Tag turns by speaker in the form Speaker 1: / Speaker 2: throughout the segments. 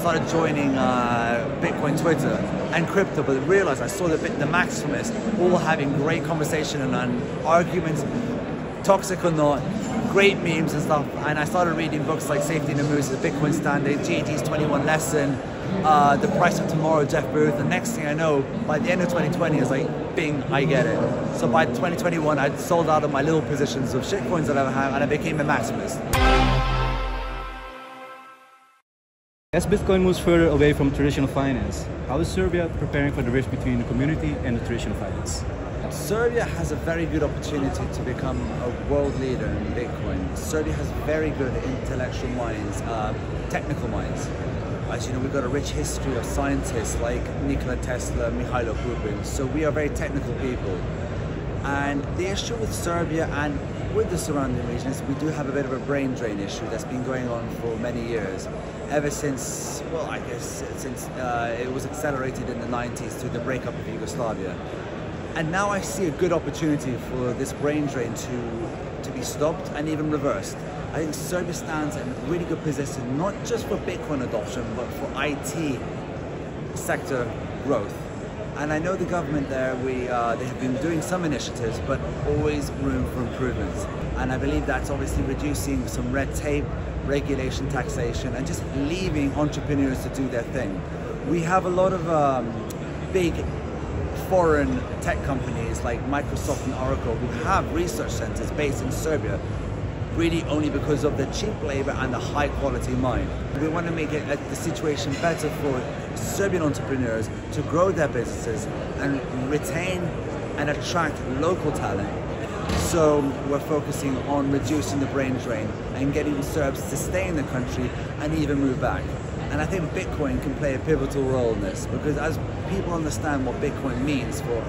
Speaker 1: started joining Bitcoin Twitter and crypto, but realized I saw the maximalists all having great conversation and arguments, toxic or not, great memes and stuff. And I started reading books like Safety in the Moves, The Bitcoin Standard, GT's 21 Lesson, The Price of Tomorrow, Jeff Booth. The next thing I know, by the end of 2020, it's like, bing, I get it. So by 2021, I'd sold out of my little positions of shitcoins that I have, and I became a maximalist.
Speaker 2: As Bitcoin moves further away from traditional finance, how is Serbia preparing for the rift between the community and the traditional finance?
Speaker 1: Serbia has a very good opportunity to become a world leader in Bitcoin. Serbia has very good intellectual minds, technical minds. As you know, we've got a rich history of scientists like Nikola Tesla, Mikhailo Krupin, so we are very technical people. And the issue with Serbia and with the surrounding region is we do have a bit of a brain drain issue that's been going on for many years. Ever since, well, I guess since it was accelerated in the 90s through the breakup of Yugoslavia. And now I see a good opportunity for this brain drain to be stopped and even reversed. I think Serbia stands in a really good position, not just for Bitcoin adoption, but for IT sector growth. And I know the government there, they have been doing some initiatives, but always room for improvements. And I believe that's obviously reducing some red tape, regulation, taxation, and just leaving entrepreneurs to do their thing. We have a lot of big foreign tech companies like Microsoft and Oracle who have research centers based in Serbia, really only because of the cheap labor and the high quality mind. We want to make the situation better for Serbian entrepreneurs to grow their businesses and retain and attract local talent. So we're focusing on reducing the brain drain and getting Serbs to stay in the country and even move back. And I think Bitcoin can play a pivotal role in this, because as people understand what Bitcoin means for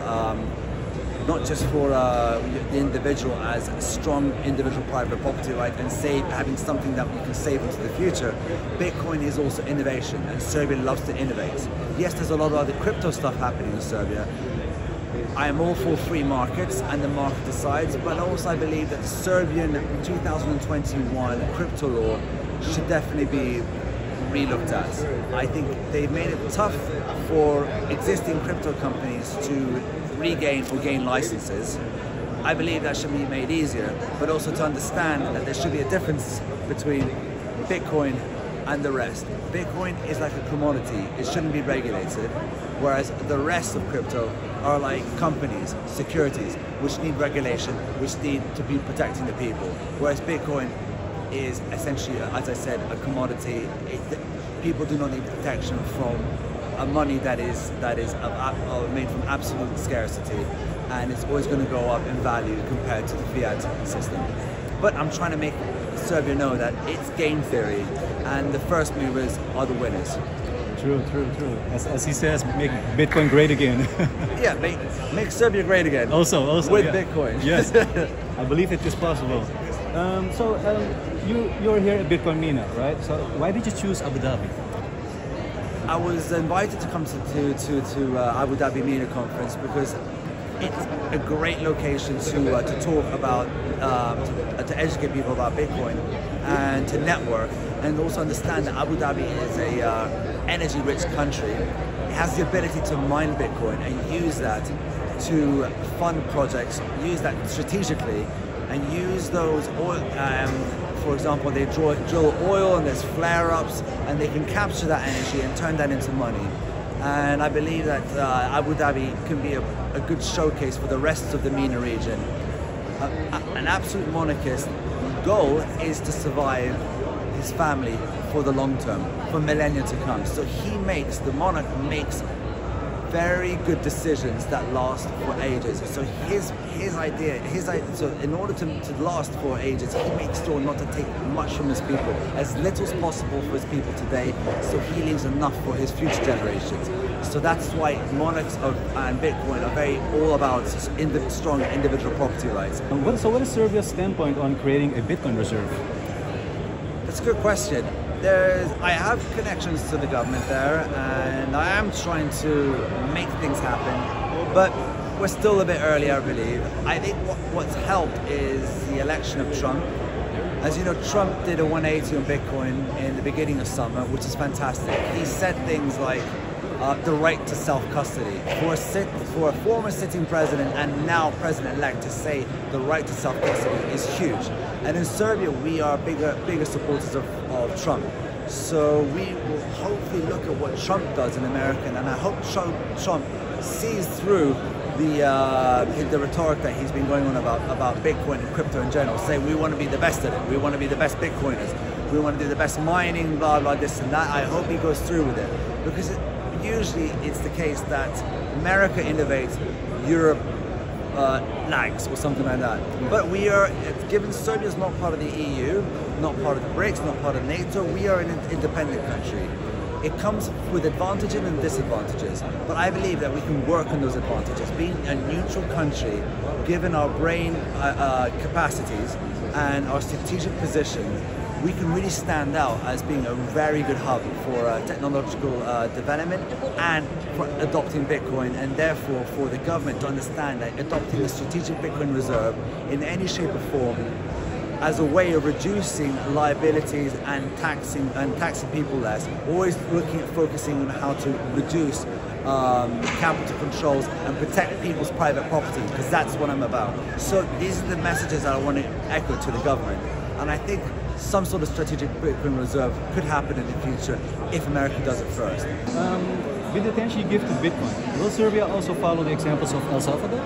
Speaker 1: not just for the individual as a strong individual private property right and having something that you can save into the future, Bitcoin is also innovation, and Serbia loves to innovate. Yes, there's a lot of other crypto stuff happening in Serbia. I am all for free markets and the market decides, but also I believe that the Serbian 2021 crypto law should definitely be re-looked at. I think they've made it tough for existing crypto companies to regain or gain licenses. I believe that should be made easier, but also to understand that there should be a difference between Bitcoin and the rest. Bitcoin is like a commodity, it shouldn't be regulated, whereas the rest of crypto are like companies, securities, which need regulation, which need to be protecting the people. Whereas Bitcoin is essentially, as I said, a commodity. People do not need protection from a money that is made from absolute scarcity, and it's always going to go up in value compared to the fiat system. But I'm trying to make Serbia know that it's game theory, and the first movers are the winners.
Speaker 2: True, true, true. As he says, make Bitcoin great again.
Speaker 1: Yeah, make Serbia great again.
Speaker 2: Also,
Speaker 1: with
Speaker 2: yeah.
Speaker 1: Bitcoin.
Speaker 2: Yes, I believe it is possible. You're here at Bitcoin Mena, right? So why did you choose Abu Dhabi?
Speaker 1: I was invited to come to Abu Dhabi Mena Conference because it's a great location to talk about, to educate people about Bitcoin and to network, and also understand that Abu Dhabi is a energy-rich country. It has the ability to mine Bitcoin and use that to fund projects, use that strategically, and use those oil. For example, they drill oil and there's flare-ups, and they can capture that energy and turn that into money. And I believe that Abu Dhabi can be a good showcase for the rest of the MENA region. An absolute monarchist goal is to survive his family for the long term, for millennia to come. So the monarch makes very good decisions that last for ages. So so in order to last for ages, he makes sure not to take much from his people, as little as possible for his people today, so he leaves enough for his future generations. So that's why monarchs and Bitcoin are very all about strong individual property rights.
Speaker 2: So what is Serbia's standpoint on creating a Bitcoin reserve?
Speaker 1: That's a good question. I have connections to the government there, and I am trying to make things happen, but we're still a bit early, I believe. I think what's helped is the election of Trump. As you know, Trump did a 180 on Bitcoin in the beginning of summer, which is fantastic. He said things like the right to self-custody. For a former sitting president and now president-elect to say the right to self-custody is huge. And in Serbia, we are bigger supporters of Trump. So we will hopefully look at what Trump does in America, and I hope Trump sees through the rhetoric that he's been going on about Bitcoin and crypto in general, saying we want to be the best at it, we want to be the best Bitcoiners, we want to do the best mining, blah, blah, this and that. I hope he goes through with it, because usually it's the case that America innovates, Europe lags or something like that. But we are, given Serbia is not part of the EU, not part of the BRICS, not part of NATO, we are an independent country. It comes with advantages and disadvantages, but I believe that we can work on those advantages. Being a neutral country, given our brain capacities and our strategic position, we can really stand out as being a very good hub for technological development and for adopting Bitcoin, and therefore for the government to understand that adopting a strategic Bitcoin reserve in any shape or form as a way of reducing liabilities and taxing people less, always looking at focusing on how to reduce capital controls and protect people's private property, because that's what I'm about. So these are the messages that I want to echo to the government, and I think some sort of strategic Bitcoin reserve could happen in the future if America does it first.
Speaker 2: With the attention you give to Bitcoin, will Serbia also follow the examples of El Salvador?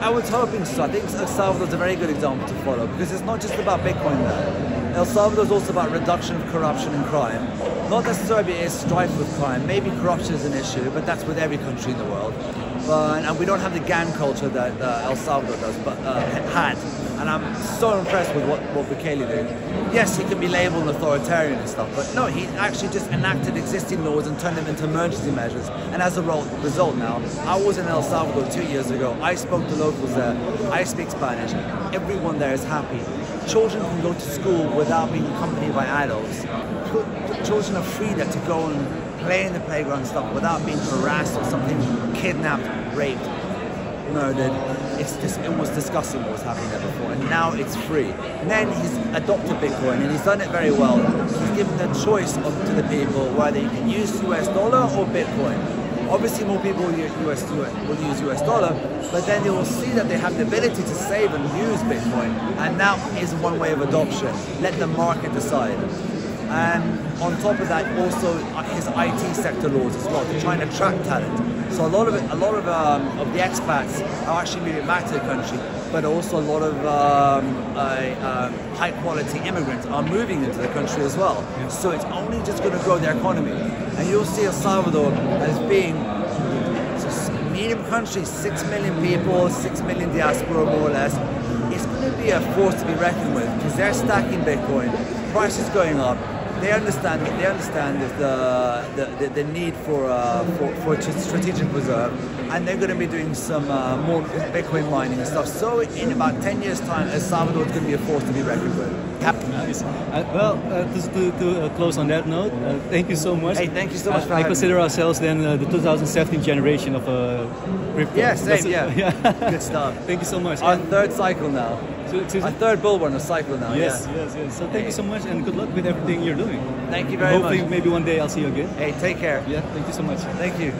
Speaker 1: I was hoping so. I think El Salvador is a very good example to follow, because it's not just about Bitcoin there. El Salvador is also about reduction of corruption and crime. Not that Serbia is strife with crime. Maybe corruption is an issue, but that's with every country in the world. And we don't have the gang culture that El Salvador does, but had. And I'm so impressed with what Bukele did. Yes, he can be labeled authoritarian and stuff, but no, he actually just enacted existing laws and turned them into emergency measures. And as a result now, I was in El Salvador 2 years ago. I spoke to locals there. I speak Spanish. Everyone there is happy. Children can go to school without being accompanied by adults. Children are free there to go and play in the playground and stuff without being harassed or something, kidnapped, raped, murdered. It was disgusting what was happening there before, and now it's free. And then he's adopted Bitcoin, and he's done it very well. He's given the choice to the people whether you can use US dollar or Bitcoin. Obviously more people will use US dollar, but then they will see that they have the ability to save and use Bitcoin, and that is one way of adoption. Let the market decide. And on top of that, also his IT sector laws as well, to try and attract talent. So a lot of the expats are actually moving back to the country, but also a lot of high quality immigrants are moving into the country as well. So it's only just going to grow their economy. And you'll see El Salvador as being a medium country, 6 million people, 6 million diaspora more or less. It's going to be a force to be reckoned with, because they're stacking Bitcoin, prices going up. They understand the need for a strategic reserve, and they're going to be doing some more Bitcoin mining and stuff. So in about 10 years' time, El Salvador is going to be a force to be reckoned with.
Speaker 2: Nice. Just to close on that note, thank you so much.
Speaker 1: Hey, thank you so much for having me.
Speaker 2: I consider ourselves then the 2017 generation of crypto.
Speaker 1: Yeah, same, yeah. Good stuff.
Speaker 2: Thank you so much.
Speaker 1: Our third cycle now. Our third bull run, a cycle now.
Speaker 2: Yes, yes. So thank you so much, and good luck with everything you're doing.
Speaker 1: Thank you very much.
Speaker 2: Hopefully, maybe one day I'll see you again.
Speaker 1: Hey, take care.
Speaker 2: Yeah, thank you so much.
Speaker 1: Thank you.